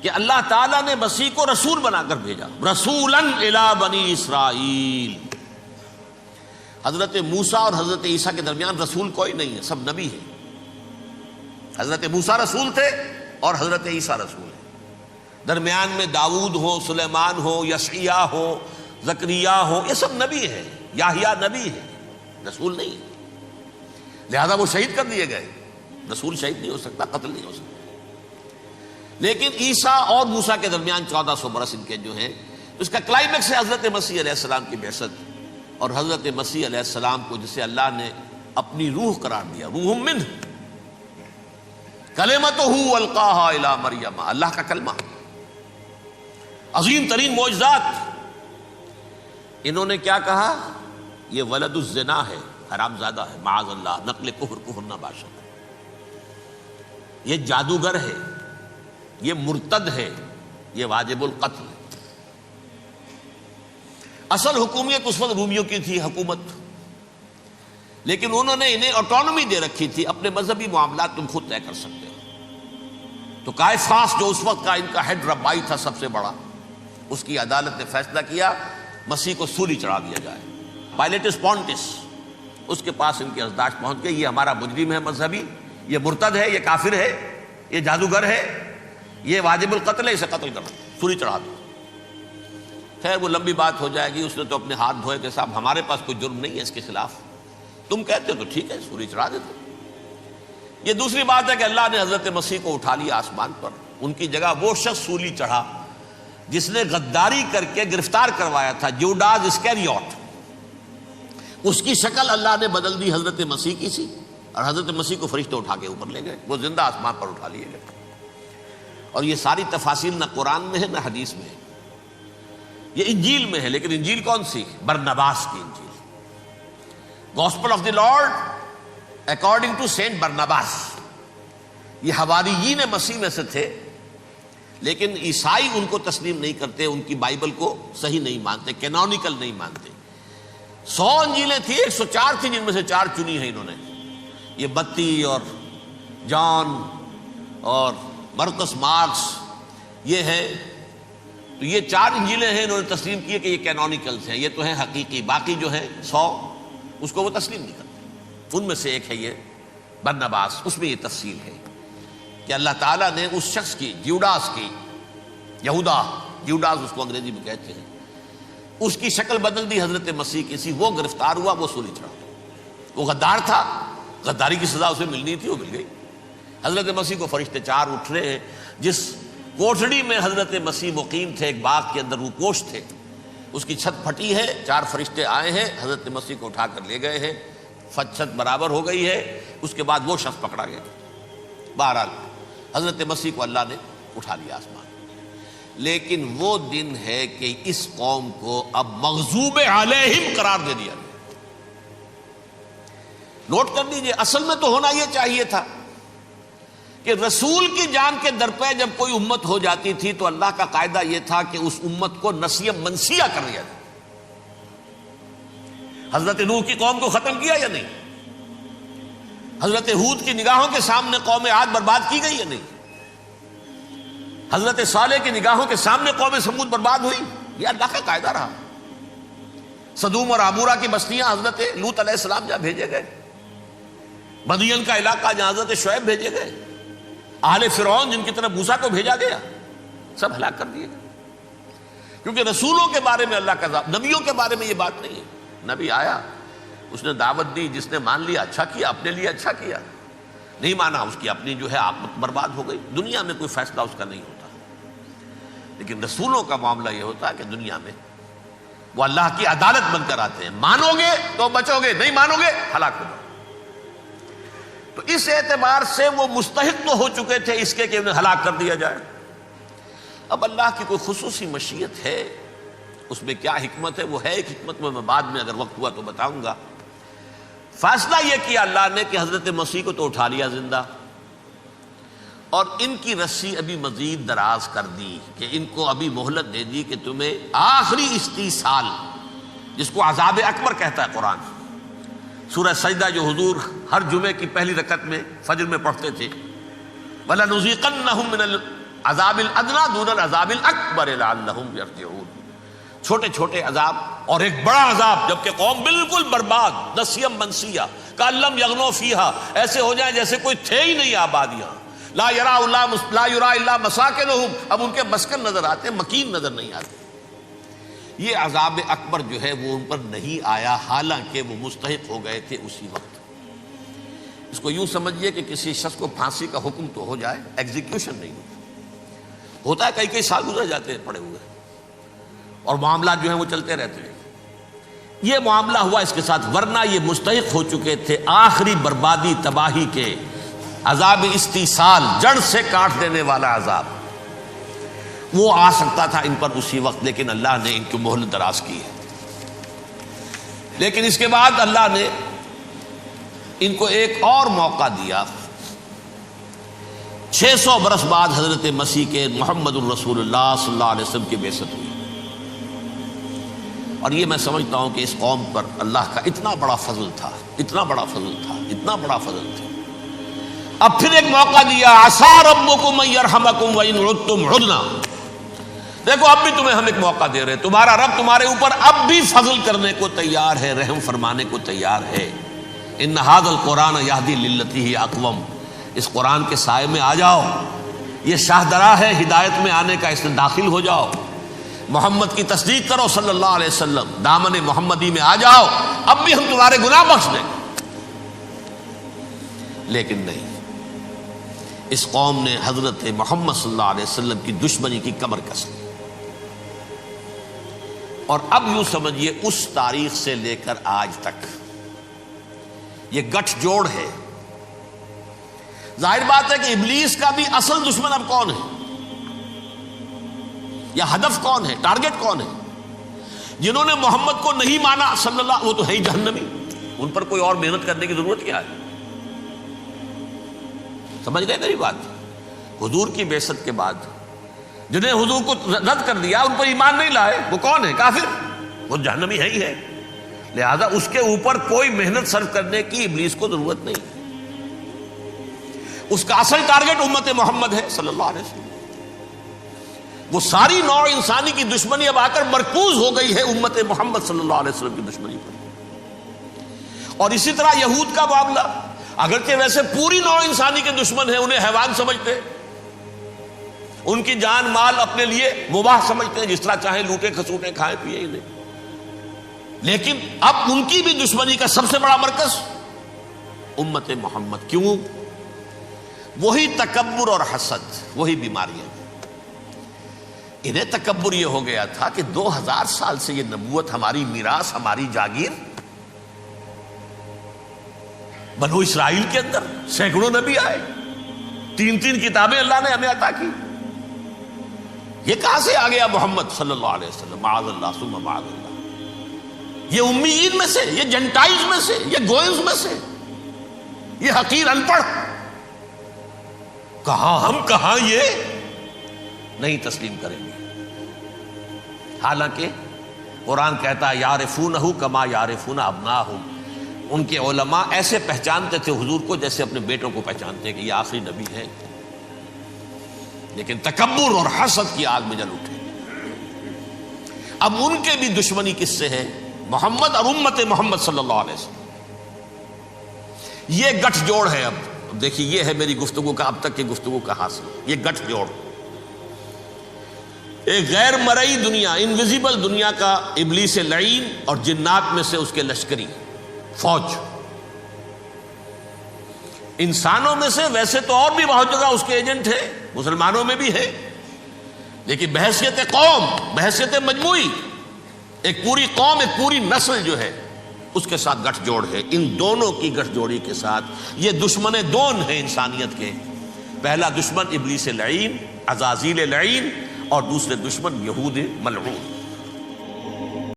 کہ اللہ تعالیٰ نے مسیح کو رسول بنا کر بھیجا، رسولاً الی بنی اسرائیل۔ حضرت موسیٰ اور حضرت عیسیٰ کے درمیان رسول کوئی نہیں ہے، سب نبی ہیں۔ حضرت موسیٰ رسول تھے اور حضرت عیسیٰ رسول ہیں۔ درمیان میں داؤد ہو، سلیمان ہو، یشعیاء ہو، زکریا ہو، یہ سب نبی ہیں۔ یحییٰ نبی ہے، رسول نہیں ہے، لہذا وہ شہید کر دیے گئے۔ رسول شہید نہیں ہو سکتا، قتل نہیں ہو سکتا۔ لیکن عیسیٰ اور موسیٰ کے درمیان 1400 برس ان کے جو ہیں، اس کا کلائمیکس ہے حضرت مسیح علیہ السلام کی بعثت، اور حضرت مسیح علیہ السلام کو جسے اللہ نے اپنی روح قرار دیا، روح منہ، کلمتہ القاہا الی مریم، اللہ کا کلمہ، عظیم ترین معجزات۔ انہوں نے کیا کہا؟ یہ ولد الزنا ہے، حرام زادہ ہے، معاذ اللہ، نقل کفر نہ باشد، یہ جادوگر ہے، یہ مرتد ہے، یہ واجب القتل ہے۔ اصل حکومت اس وقت رومیوں کی تھی حکومت، لیکن انہوں نے انہیں آٹونومی دے رکھی تھی، اپنے مذہبی معاملات تم خود طے کر سکتے ہو۔ تو کائفاس جو اس وقت کا ان کا ہیڈ ربائی تھا سب سے بڑا، اس کی عدالت نے فیصلہ کیا مسیح کو سولی چڑھا دیا جائے۔ پائلیٹس پونٹس، اس کے پاس ان کی ازداشت پہنچ گئی، یہ ہمارا مجرم ہے مذہبی، یہ مرتد ہے، یہ کافر ہے، یہ جادوگر ہے، یہ واجب القتل ہے، اسے قتل کرو، سولی چڑھا دو۔ خیر وہ لمبی بات ہو جائے گی، اس نے تو اپنے ہاتھ دھوئے کہ صاحب ہمارے پاس کوئی جرم نہیں ہے اس کے خلاف، تم کہتے ہو تو ٹھیک ہے، سولی چڑھا دیتے۔ یہ دوسری بات ہے کہ اللہ نے حضرت مسیح کو اٹھا لیا آسمان پر، ان کی جگہ وہ شخص سولی چڑھا جس نے غداری کر کے گرفتار کروایا تھا، جوڈاس اسکیریوٹ، اس کی شکل اللہ نے بدل دی حضرت مسیح کی سی، اور حضرت مسیح کو فرشتے اٹھا کے اوپر لے گئے، وہ زندہ آسمان پر اٹھا لیے گئے۔ اور یہ ساری تفاصیل نہ قرآن میں ہے نہ حدیث میں ہے، یہ انجیل میں ہے۔ لیکن انجیل کون سی؟ برنباس کی انجیل، gospel of the Lord according to Saint Barnabas. یہ حواریین مسیح میں سے تھے، لیکن عیسائی ان کو تسلیم نہیں کرتے، ان کی بائبل کو صحیح نہیں مانتے، کینونیکل نہیں مانتے۔ 100 انجیلیں تھیں، 104 تھیں، جن میں سے 4 چنی ہیں انہوں نے، یہ متی اور جان اور مرکس مارکس، یہ ہے، تو یہ 4 انجیلیں ہیں، انہوں نے تسلیم کی کہ یہ کینونیکلز ہیں، یہ تو ہیں حقیقی، باقی جو ہے 100 اس کو وہ تسلیم نہیں کرتے۔ ان میں سے ایک ہے یہ برنباس، اس میں یہ تفصیل ہے کہ اللہ تعالیٰ نے اس شخص کی، جیوڈاس کی، یہودا جیوڈاس اس کو انگریزی میں کہتے ہیں، اس کی شکل بدل دی حضرت مسیح کی سی، وہ گرفتار ہوا، وہ سولی چڑھا، وہ غدار تھا، غداری کی سزا اسے ملنی تھی، وہ مل گئی۔ حضرت مسیح کو فرشتے 4 اٹھ رہے ہیں، جس کوٹھڑی میں حضرت مسیح مقیم تھے، ایک باغ کے اندر وہ کوش تھے، اس کی چھت پھٹی ہے، 4 فرشتے آئے ہیں، حضرت مسیح کو اٹھا کر لے گئے ہیں، چھت برابر ہو گئی ہے، اس کے بعد وہ شخص پکڑا گیا۔ بہرحال حضرت مسیح کو اللہ نے اٹھا لیا آسمان۔ لیکن وہ دن ہے کہ اس قوم کو اب مغضوب علیہم قرار دے دیا گیا۔ نوٹ کر لیجیے، اصل میں تو ہونا یہ چاہیے تھا کہ رسول کی جان کے در پہ جب کوئی امت ہو جاتی تھی تو اللہ کا قاعدہ یہ تھا کہ اس امت کو نسیہ منسیہ کر دیا جائے۔ حضرت نوح کی قوم کو ختم کیا یا نہیں؟ حضرت ہود کی نگاہوں کے سامنے قوم عاد برباد کی گئی یا نہیں؟ حضرت صالح کی نگاہوں کے سامنے قوم سمود برباد ہوئی، یہ اللہ کا قاعدہ رہا۔ سدوم اور عمورہ کی بستیاں حضرت لوط علیہ السلام جہاں بھیجے گئے، مدین کا علاقہ جہاں حضرت شعیب بھیجے گئے، اہل فرعون جن کی طرف موسیٰ کو بھیجا گیا، سب ہلاک کر دیے گئے۔ کیونکہ رسولوں کے بارے میں اللہ کا، نبیوں کے بارے میں یہ بات نہیں ہے۔ نبی آیا، اس نے دعوت دی، جس نے مان لیا اچھا کیا، اپنے لیے اچھا کیا، نہیں مانا اس کی اپنی جو ہے عاقبت برباد ہو گئی۔ دنیا میں کوئی فیصلہ اس کا نہیں ہوتا، لیکن رسولوں کا معاملہ یہ ہوتا ہے کہ دنیا میں وہ اللہ کی عدالت بن کر آتے ہیں، مانو گے تو بچو گے، نہیں مانو گے ہلاک ہو جاؤ۔ تو اس اعتبار سے وہ مستحق تو ہو چکے تھے اس کے کہ انہیں ہلاک کر دیا جائے۔ اب اللہ کی کوئی خصوصی مشیت ہے، اس میں کیا حکمت ہے، وہ ہے ایک حکمت، میں بعد میں اگر وقت ہوا تو بتاؤں گا۔ فیصلہ یہ کیا اللہ نے کہ حضرت مسیح کو تو اٹھا لیا زندہ، اور ان کی رسی ابھی مزید دراز کر دی کہ ان کو ابھی مہلت دے دی کہ تمہیں آخری استیصال، جس کو عذاب اکبر کہتا ہے قرآن، سورہ سجدہ جو حضور ہر جمعے کی پہلی رکعت میں فجر میں پڑھتے تھے، وَلَنُذِيقَنَّهُم عذاب الادنی دون العذاب الاکبر لعلہم یرجعون، چھوٹے چھوٹے عذاب اور ایک بڑا عذاب، جبکہ قوم بالکل برباد، نسیا منسیا، کأن لم یغنوا فیہا، ایسے ہو جائیں جیسے کوئی تھے ہی نہیں آباد یہاں، لا یرا الا مساکنہم، اب ان کے مسکن نظر آتے ہیں، مکین نظر نہیں آتے۔ یہ عذاب اکبر جو ہے وہ ان پر نہیں آیا، حالانکہ وہ مستحق ہو گئے تھے اسی وقت۔ اس کو یوں سمجھیے کہ کسی شخص کو پھانسی کا حکم تو ہو جائے، ایگزیکیوشن نہیں ہوتا ہے، کئی سال گزر جاتے ہیں پڑے ہوئے، اور معاملات جو ہیں وہ چلتے رہتے ہیں۔ یہ معاملہ ہوا اس کے ساتھ، ورنہ یہ مستحق ہو چکے تھے آخری بربادی تباہی کے، عذاب استیصال، جڑ سے کاٹ دینے والا عذاب، وہ آ سکتا تھا ان پر اسی وقت، لیکن اللہ نے ان کی مہلت دراز کی ہے۔ لیکن اس کے بعد اللہ نے ان کو ایک اور موقع دیا۔ 600 برس بعد حضرت مسیح کے محمد الرسول اللہ صلی اللہ علیہ وسلم کی بعثت ہوئی، اور یہ میں سمجھتا ہوں کہ اس قوم پر اللہ کا اتنا بڑا فضل تھا، اتنا بڑا فضل تھا، اتنا بڑا فضل تھا۔ اب پھر ایک موقع دیا، عسیٰ ربکم ان یرحمکم وان عدتم عدنا، دیکھو اب بھی تمہیں ہم ایک موقع دے رہے ہیں، تمہارا رب تمہارے اوپر اب بھی فضل کرنے کو تیار ہے، رحم فرمانے کو تیار ہے۔ ان ھذا القرآن یہدی للتی ہی اقوم، اس قرآن کے سائے میں آ جاؤ، یہ شاہدرا ہے ہدایت میں آنے کا، اس میں داخل ہو جاؤ، محمد کی تصدیق کرو صلی اللہ علیہ وسلم، دامن محمدی میں آ جاؤ، اب بھی ہم تمہارے گناہ بخش دیں۔ لیکن نہیں، اس قوم نے حضرت محمد صلی اللہ علیہ وسلم کی دشمنی کی کمر کس لی، اور اب یوں سمجھیے اس تاریخ سے لے کر آج تک یہ گٹھ جوڑ ہے۔ ظاہر بات ہے کہ ابلیس کا بھی اصل دشمن اب کون ہے، یا ہدف کون ہے، ٹارگٹ کون ہے؟ جنہوں نے محمد کو نہیں مانا صلی اللہ، وہ تو ہے ہی جہنمی، ان پر کوئی اور محنت کرنے کی ضرورت کیا ہے؟ سمجھ گئے میری بات؟ حضور کی بعثت کے بعد جنہیں حضور کو رد کر دیا، ان پر ایمان نہیں لائے، وہ کون ہے؟ کافر، وہ جہنمی ہے ہی ہے، لہذا اس کے اوپر کوئی محنت صرف کرنے کی ابلیس کو ضرورت نہیں ہے۔ اس کا اصل ٹارگٹ امت محمد ہے صلی اللہ علیہ وسلم۔ وہ ساری نوع انسانی کی دشمنی اب آ کر مرکوز ہو گئی ہے امت محمد صلی اللہ علیہ وسلم کی دشمنی پر۔ اور اسی طرح یہود کا معاملہ، اگرچہ ویسے پوری نوع انسانی کے دشمن ہیں، انہیں حیوان سمجھتے، ان کی جان مال اپنے لیے مباح سمجھتے ہیں، جس طرح چاہیں لوٹے کھسوٹے کھائیں پیے انہیں، لیکن اب ان کی بھی دشمنی کا سب سے بڑا مرکز امت محمد۔ کیوں؟ وہی تکبر اور حسد، وہی بیماریاں۔ انہیں تکبر یہ ہو گیا تھا کہ 2000 سال سے یہ نبوت ہماری میراث، ہماری جاگیر، بنو اسرائیل کے اندر سینکڑوں نبی آئے، 3 کتابیں اللہ نے ہمیں عطا کی، یہ کہاں سے آ گیا محمد صلی اللہ علیہ وسلم؟ معاذ اللہ ثم معاذ اللہ، یہ امیین میں سے، یہ جنٹائلز میں سے، یہ گوئنز میں سے، یہ حقیر ان پڑھ، کہاں ہم کہاں یہ نہیں تسلیم کریں گے۔ حالانکہ قرآن کہتا ہے یعرفونہ کما یعرفون ابناہم، ان کے علماء ایسے پہچانتے تھے حضور کو جیسے اپنے بیٹوں کو پہچانتے ہیں کہ یہ آخری نبی ہے، لیکن تکبر اور حسد کی آگ میں جل اٹھے۔ اب ان کے بھی دشمنی کس سے ہے؟ محمد اور امت محمد صلی اللہ علیہ وسلم۔ یہ گٹھ جوڑ ہے۔ اب دیکھیے، یہ ہے میری گفتگو کا اب تک کی گفتگو کا حاصل، یہ گٹھ جوڑ، ایک غیر مرئی دنیا، انویزیبل دنیا کا ابلیس لعین اور جنات میں سے اس کے لشکری فوج، انسانوں میں سے ویسے تو اور بھی بہت جگہ اس کے ایجنٹ ہیں، مسلمانوں میں بھی ہے، لیکن بحیثیت قوم، بحیثیت مجموعی، ایک پوری قوم، ایک پوری نسل جو ہے اس کے ساتھ گٹھ جوڑ ہے۔ ان دونوں کی گٹھ جوڑی کے ساتھ یہ دشمن دون ہیں انسانیت کے، پہلا دشمن ابلیس لعین، عزازیل لعین، اور دوسرے دشمن یہود ملعون۔